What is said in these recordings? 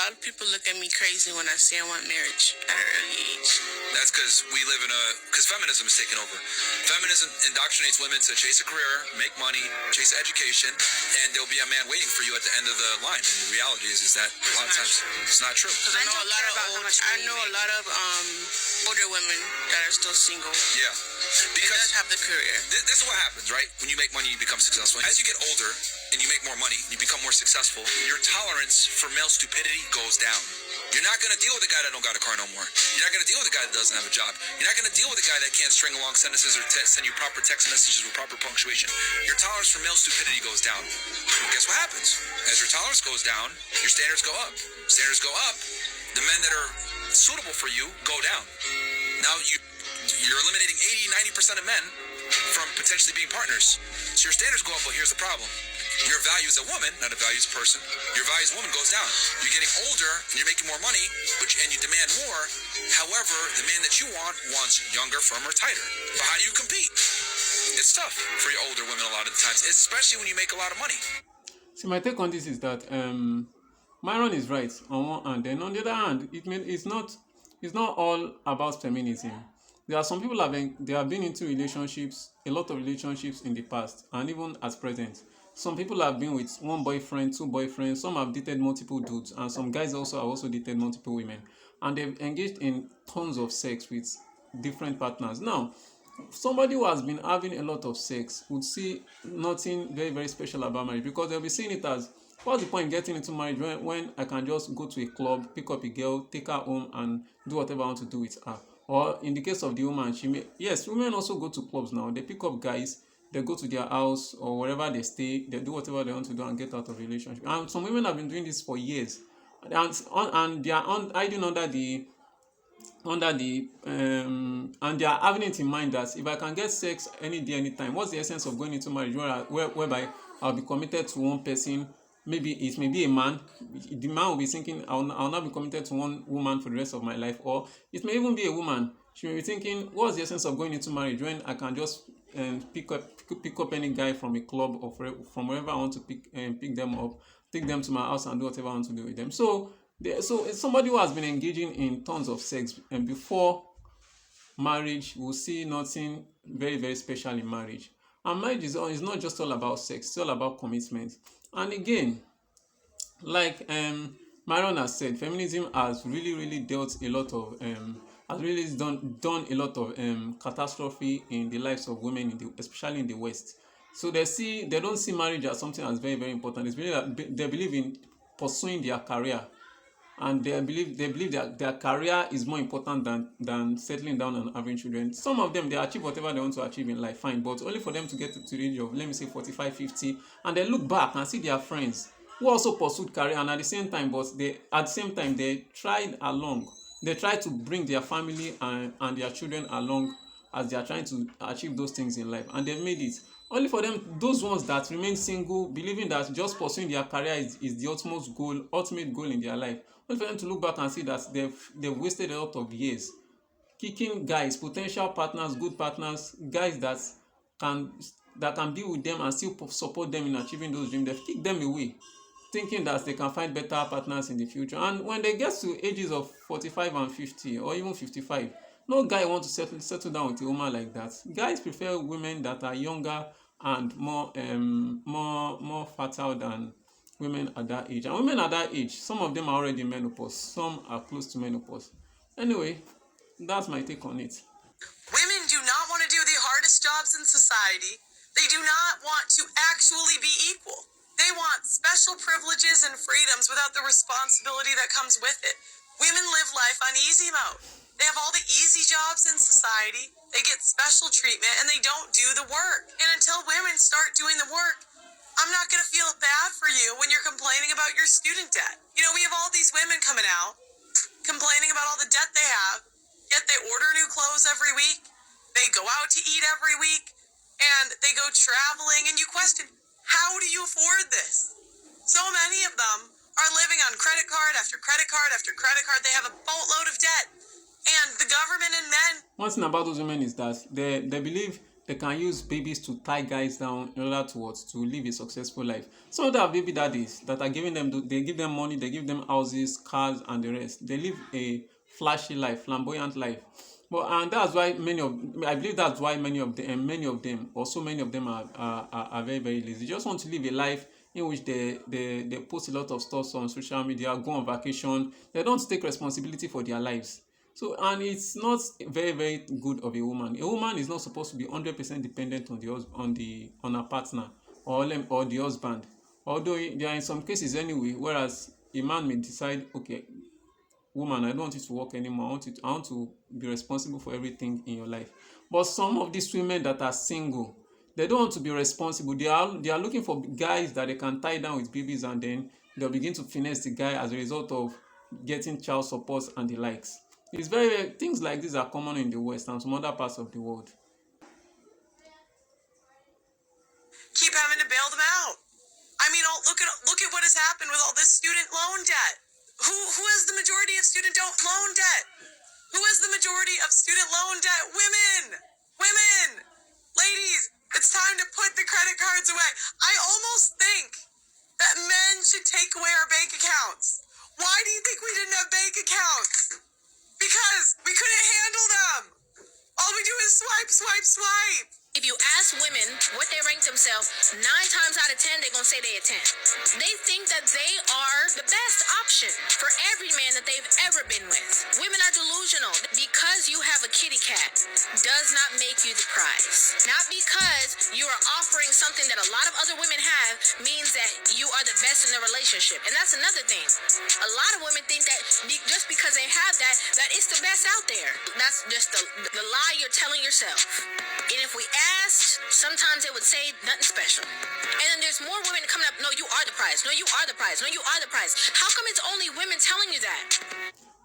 lot of people look at me crazy when I say I want marriage at an early age. That's because because feminism is taking over. Feminism indoctrinates women to chase a career, make money, chase education, and there'll be a man waiting for you at the end of the line. And the reality is that a lot of times it's not true. Because I know a lot of older women that are still single. Yeah. Because they does have the career. This is what happens, right? When you make money, you become successful. As you get older and you make more money, you become more successful, your tolerance for male stupidity goes down. You're not going to deal with a guy that don't got a car no more. You're not going to deal with a guy that doesn't have a job. You're not going to deal with a guy that can't string along sentences or send you proper text messages with proper punctuation. Your tolerance for male stupidity goes down. Well, guess what happens? As your tolerance goes down, your standards go up. Standards go up, the men that are suitable for you go down. Now you're eliminating 80-90% of men from potentially being partners. So your standards go up, but here's the problem. Your value as a woman, not a value as a person, your value as a woman goes down. You're getting older and you're making more money, and you demand more. However, the man that you want wants younger, firmer, tighter. But how do you compete? It's tough for your older women a lot of the times, especially when you make a lot of money. See, my take on this is that Myron is right on one hand, then on the other hand, it's not all about feminism. There are some people they have been into relationships, a lot of relationships in the past, and even at present. Some people have been with one boyfriend, two boyfriends. Some have dated multiple dudes, and some guys also have also dated multiple women, and they've engaged in tons of sex with different partners. Now, somebody who has been having a lot of sex would see nothing very, very special about marriage, because they'll be seeing it as, what's the point getting into marriage when I can just go to a club, pick up a girl, take her home, and do whatever I want to do with her? Or in the case of the woman, yes, women also go to clubs now. They pick up guys, they go to their house or wherever they stay, they do whatever they want to do and get out of relationship. And some women have been doing this for years, and they are hiding under the and they are having it in mind that if I can get sex any day, anytime, what's the essence of going into marriage whereby I'll be committed to one person? Maybe it may be a man. The man will be thinking, I'll not be committed to one woman for the rest of my life. Or it may even be a woman. She may be thinking, what's the essence of going into marriage when I can just pick up any guy from a club or from wherever I want to pick them up, take them to my house and do whatever I want to do with them. So it's somebody who has been engaging in tons of sex and before marriage will see nothing very, very special in marriage. And marriage is not just all about sex, it's all about commitment. And again, like Myron has said, feminism has really, really dealt a lot of has really done a lot of catastrophe in the lives of women, especially in the West. So they don't see marriage as something that's very, very important. It's really that they believe in pursuing their career, and they believe that their career is more important than settling down and having children. Some of them, they achieve whatever they want to achieve in life, fine, but only for them to get to the age of, let me say, 45, 50, and they look back and see their friends who also pursued career, and at the same time they try to bring their family and their children along as they are trying to achieve those things in life, and they've made it. Only for them, those ones that remain single, believing that just pursuing their career is the ultimate goal in their life, only for them to look back and see that they've wasted a lot of years kicking guys, potential partners, good partners, guys that can be with them and still support them in achieving those dreams. They've kicked them away, thinking that they can find better partners in the future. And when they get to ages of 45 and 50 or even 55, no guy wants to settle down with a woman like that. Guys prefer women that are younger and more fertile than women at that age. And women at that age, some of them are already in menopause, some are close to menopause. Anyway, that's my take on it. Women do not want to do the hardest jobs in society. They do not want to actually be equal. They want special privileges and freedoms without the responsibility that comes with it. Women live life on easy mode. They have all the easy jobs in society. They get special treatment and they don't do the work. And until women start doing the work, I'm not going to feel bad for you when you're complaining about your student debt. You know, we have all these women coming out complaining about all the debt they have, yet they order new clothes every week, they go out to eat every week, and they go traveling, and you question, how do you afford this? So many of them are living on credit card after credit card after credit card. They have a boatload of debt, and the government and men. One thing about those women is that they believe they can use babies to tie guys down in order to what? To live a successful life. Some of them have baby daddies that are giving them, they give them money, they give them houses, cars, and the rest. They live a flashy life, flamboyant life. But and that's why I believe that's why many of them, or so many of them are very, very lazy. They just want to live a life in which they post a lot of stuff on social media, go on vacation. They don't take responsibility for their lives. So, and it's not very, very good of a woman. A woman is not supposed to be 100% dependent on on her partner, or the husband. Although there are in some cases anyway, whereas a man may decide, okay, woman, I don't want you to work anymore. I want to be responsible for everything in your life. But some of these women that are single, they don't want to be responsible. They are looking for guys that they can tie down with babies, and then they'll begin to finesse the guy as a result of getting child support and the likes. It's very things like this are common in the West and some other parts of the world. Keep having to bail them out. I mean, look at what has happened with all this student loan debt. Who has the majority of student loan debt? Who has the majority of student loan debt? Women! Women! Ladies, it's time to put the credit cards away. I almost think that men should take away our bank accounts. Why do you think we didn't have bank accounts? Because we couldn't handle them. All we do is swipe, swipe, swipe. If you ask women what they rank themselves, 9 times out of 10, they're going to say they a 10. They think that they are the best option for every man that they've ever been with. Women are delusional. Because you have a kitty cat does not make you the prize. Not because you are offering something that a lot of other women have means that you are the best in the relationship. And that's another thing. A lot of women think that just because they have that it's the best out there. That's just the lie you're telling yourself. And if we asked, sometimes they would say nothing special. And then there's more women coming up, no, you are the prize. No, you are the prize. No, you are the prize. How come it's only women telling you that?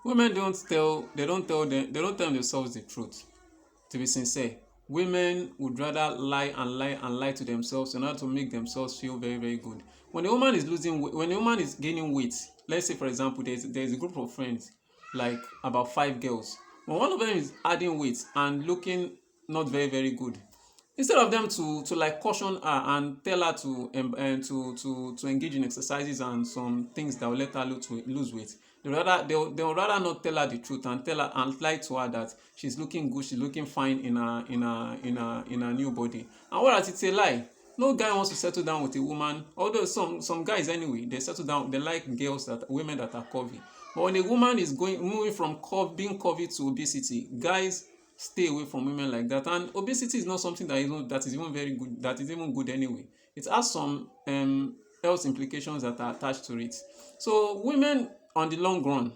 Women don't tell themselves the truth. To be sincere, women would rather lie and lie and lie to themselves in order to make themselves feel very, very good. When a woman is gaining weight, let's say for example, there's a group of friends, like about 5 girls. When one of them is adding weight and looking not very, very good, instead of them to like caution her and tell her to engage in exercises and some things that will let her lose weight, they'll rather not tell her the truth and tell her and lie to her that she's looking good, she's looking fine in her new body. And whereas it's a lie. No guy wants to settle down with a woman. Although some guys anyway, they settle down, they like women that are curvy. But when a woman is moving from being curvy to obesity, guys stay away from women like that. And obesity is not something that is even very good, that is even good anyway. It has some health implications that are attached to it. So women, on the long run,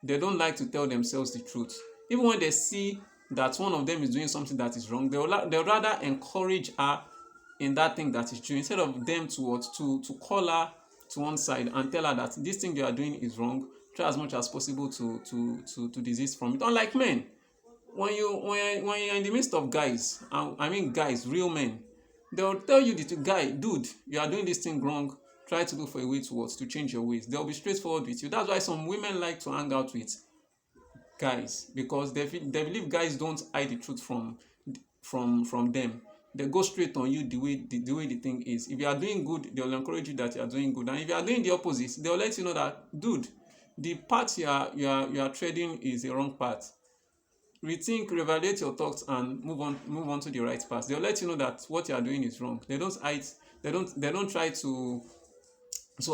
they don't like to tell themselves the truth. Even when they see that one of them is doing something that is wrong, they'll rather encourage her in that thing that is true, instead of them to call her to one side and tell her that this thing you are doing is wrong. Try as much as possible to desist from it. Unlike men, when you're in the midst of guys, guys, real men, they'll tell you dude, you are doing this thing wrong. Try to look for a way to change your ways. They'll be straightforward with you. That's why some women like to hang out with guys, because they believe guys don't hide the truth from them. They go straight on you the way the thing is. If you are doing good, they'll encourage you that you are doing good, and if you are doing the opposite, they'll let you know that, dude, the path you are treading is the wrong path. Rethink, reevaluate your thoughts, and move on to the right path. They'll let you know that what you are doing is wrong. They don't try to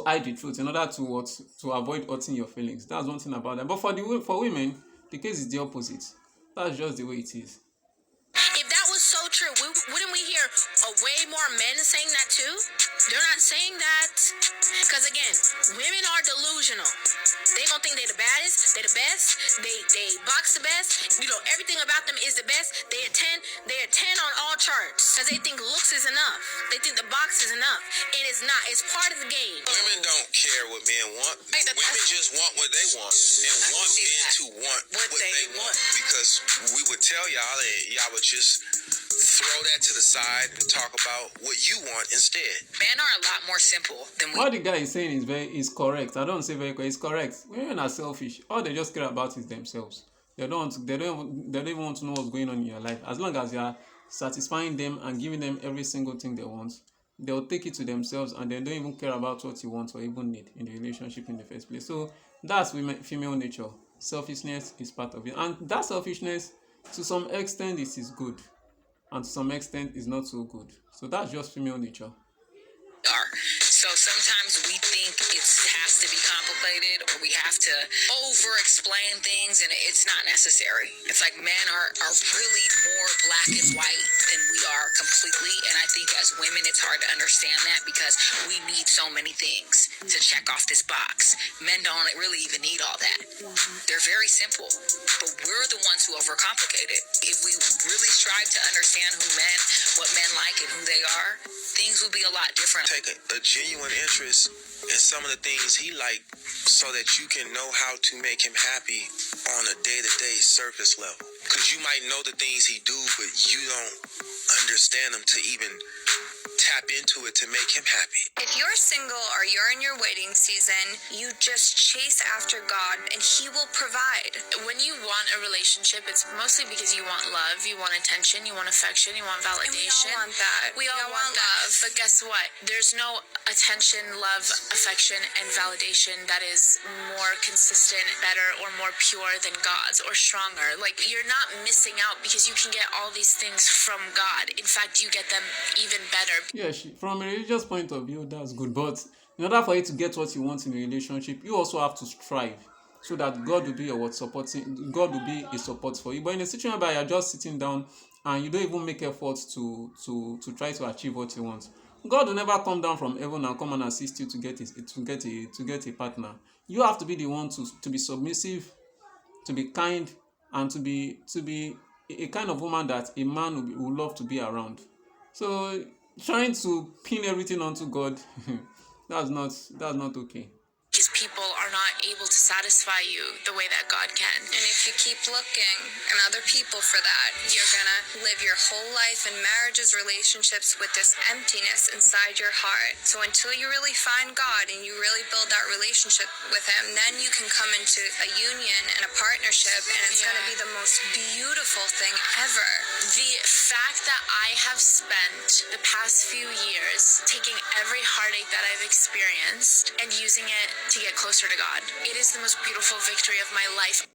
hide the truth in order to avoid hurting your feelings. That's one thing about them. But for women, the case is the opposite. That's just the way it is. If that was so true, wouldn't we hear way more men saying that too? They're not saying that because, again, women are delusional. They gonna think they're the baddest, they're the best, they box the best, everything about them is the best. They're 10 on all charts because they think looks is enough. They think the box is enough. It is not. It's part of the game. Women don't care what men want. Women just want what they want and want men to want what they want. Because we would tell y'all and y'all would just throw that to the side and talk about what you want instead. Men are a lot more simple than we. What the guy is saying is correct. I don't say very correct. It's correct. Women are selfish. All they just care about is themselves. They don't even want to know what's going on in your life. As long as satisfying them and giving them every single thing they want, they'll take it to themselves and they don't even care about what you want or even need in the relationship in the first place. So that's female nature. Selfishness is part of it, and that selfishness, to some extent, it is good, and to some extent, is not so good. So that's just female nature. are. So sometimes we think it has to be complicated or we have to over explain things, and it's not necessary. It's like men are really more black and white than we are completely. And I think as women, it's hard to understand that because we need so many things to check off this box. Men don't really even need all that. They're very simple, but we're the ones who overcomplicate it. If we really strive to understand what men like and who they are, things will be a lot different. Take a genuine interest in some of the things he like so that you can know how to make him happy on a day-to-day surface level. Because you might know the things he do, but you don't understand them to even tap into it to make him happy. If you're single or you're in your waiting season, you just chase after God and He will provide. When you want a relationship, it's mostly because you want love, you want attention, you want affection, you want validation. And we all want that. We all want love. But guess what? There's no attention, love, affection, and validation that is more consistent, better, or more pure than God's or stronger. Like, you're not missing out because you can get all these things from God. In fact, you get them even better. Yeah, from a religious point of view, that's good. But in order for you to get what you want in a relationship, you also have to strive so that God will be your God will be a support for you. But in a situation where you're just sitting down and you don't even make efforts to try to achieve what you want, God will never come down from heaven and come and assist you to get a partner. You have to be the one to be submissive, to be kind, and to be a kind of woman that a man will love to be around. So trying to pin everything onto God, that's not okay. Because people are not able to satisfy you the way that God can. And if you keep looking and other people for that, you're gonna live your whole life in marriages, relationships with this emptiness inside your heart. So until you really find God and you really build that relationship with Him, then you can come into a union and a partnership, and it's gonna be the most beautiful thing ever. The fact that I have spent the past few years taking every heartache that I've experienced and using it to get closer to God, it is the most beautiful victory of my life.